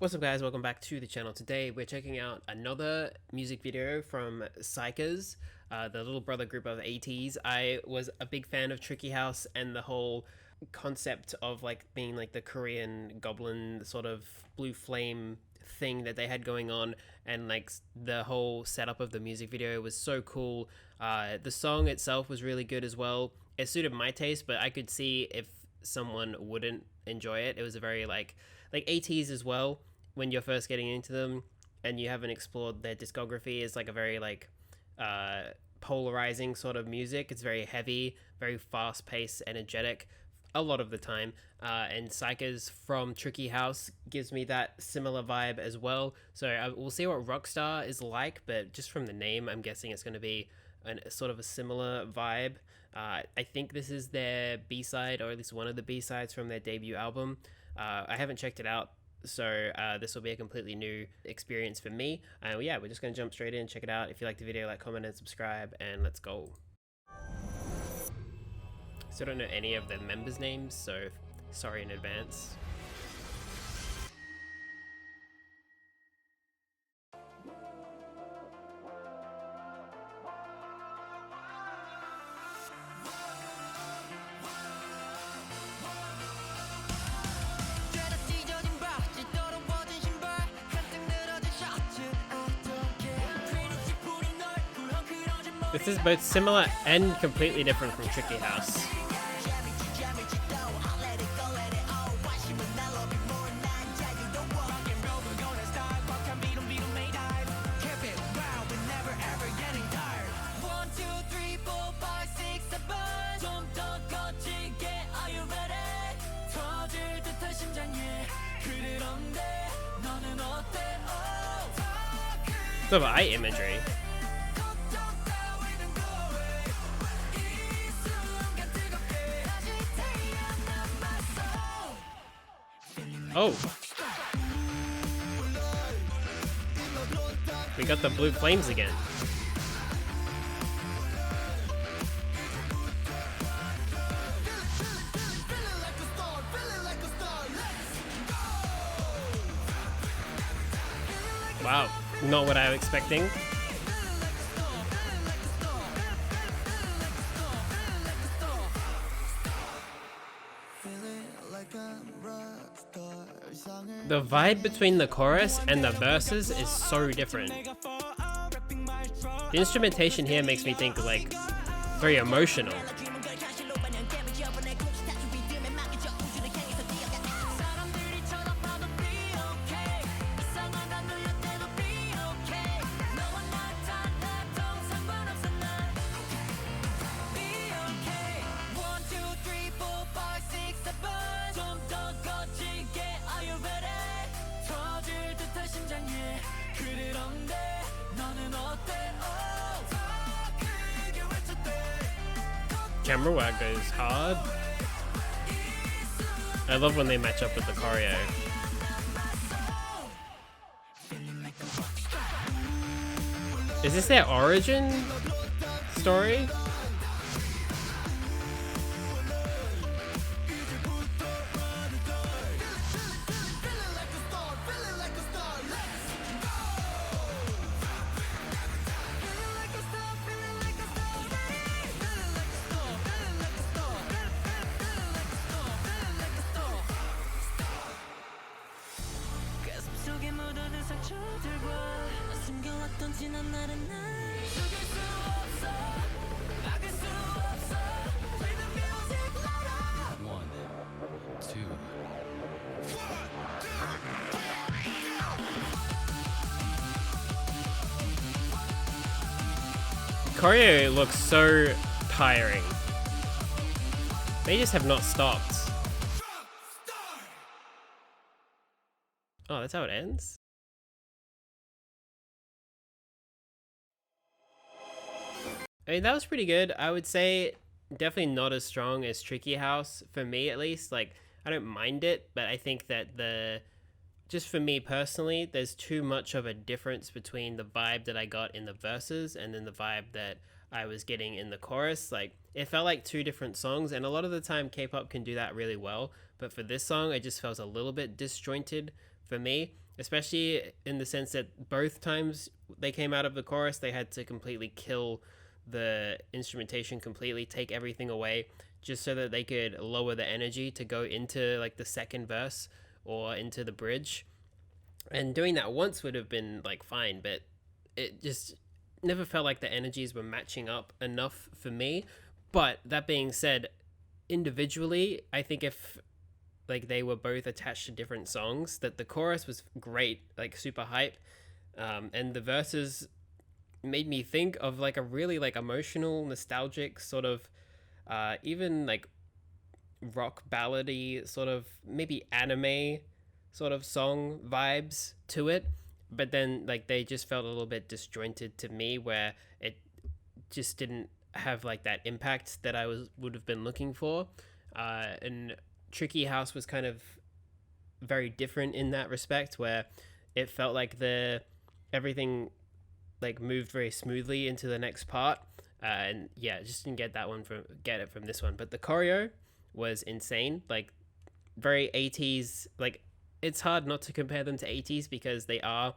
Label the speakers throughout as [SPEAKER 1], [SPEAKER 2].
[SPEAKER 1] What's up guys, welcome back to the channel. Today we're checking out another music video from Xikers, the little brother group of 80s. I was a big fan of Tricky House and the whole concept of like being like the Korean goblin sort of blue flame thing that they had going on, and like the whole setup of the music video was so cool. The song itself was really good as well. It suited my taste, but I could see if someone wouldn't enjoy it. It was a very like 80s as well. When you're first getting into them and you haven't explored their discography, is like a very like polarizing sort of music. It's very heavy, very fast paced, energetic a lot of the time, and Xikers from Tricky House gives me that similar vibe as well. So we'll see what Rockstar is like, but just from the name I'm guessing it's going to be sort of a similar vibe. I think this is their B-side, or at least one of the B-sides from their debut album. I haven't checked it out, so this will be a completely new experience for me. Yeah, we're just going to jump straight in, check it out. If you like the video, like, comment, and subscribe, and let's go. Still don't know any of the members' names, so sorry in advance. This is both similar and completely different from Tricky House. Sort of eye imagery. Oh, we got the blue flames again. Wow, not what I was expecting. The vibe between the chorus and the verses is so different. The instrumentation here makes me think like very emotional. Camera work goes hard. I love when they match up with the choreo. Is this their origin story? Choreo looks so tiring. They just have not stopped. Oh, that's how it ends? I mean, that was pretty good. I would say definitely not as strong as Tricky House, for me at least. Like, I don't mind it, but I think that just for me personally, there's too much of a difference between the vibe that I got in the verses and then the vibe that I was getting in the chorus. Like, it felt like two different songs, and a lot of the time K-pop can do that really well, but for this song, it just felt a little bit disjointed for me, especially in the sense that both times they came out of the chorus, they had to completely kill the instrumentation completely, take everything away, just so that they could lower the energy to go into like the second verse or into the bridge. And doing that once would have been like fine, but it just never felt like the energies were matching up enough for me. But that being said, individually, I think if like they were both attached to different songs, that the chorus was great, like super hype, and the verses made me think of like a really like emotional, nostalgic sort of, even like rock ballady sort of maybe anime sort of song vibes to it. But then like they just felt a little bit disjointed to me, where it just didn't have like that impact that I would have been looking for. And Tricky House was kind of very different in that respect, where it felt like the everything like moved very smoothly into the next part. And yeah, just didn't get it from this one. But the choreo was insane, like very 80s. Like it's hard not to compare them to 80s because they are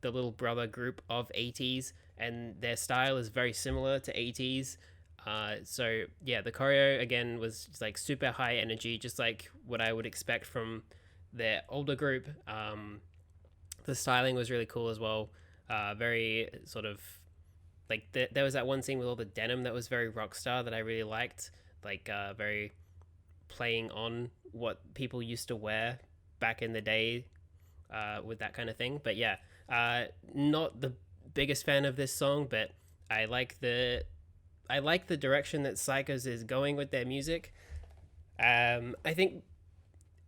[SPEAKER 1] the little brother group of 80s, and their style is very similar to 80s. So yeah, the choreo again was just like super high energy, just like what I would expect from their older group. The styling was really cool as well. Very sort of like there was that one scene with all the denim that was very Rockstar that I really liked, like very playing on what people used to wear back in the day, with that kind of thing. But yeah, not the biggest fan of this song, but I like the direction that Xikers is going with their music. I think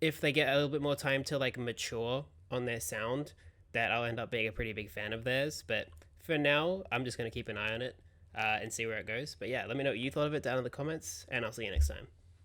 [SPEAKER 1] if they get a little bit more time to like mature on their sound, that I'll end up being a pretty big fan of theirs. But for now, I'm just going to keep an eye on it, and see where it goes. But yeah, let me know what you thought of it down in the comments, and I'll see you next time.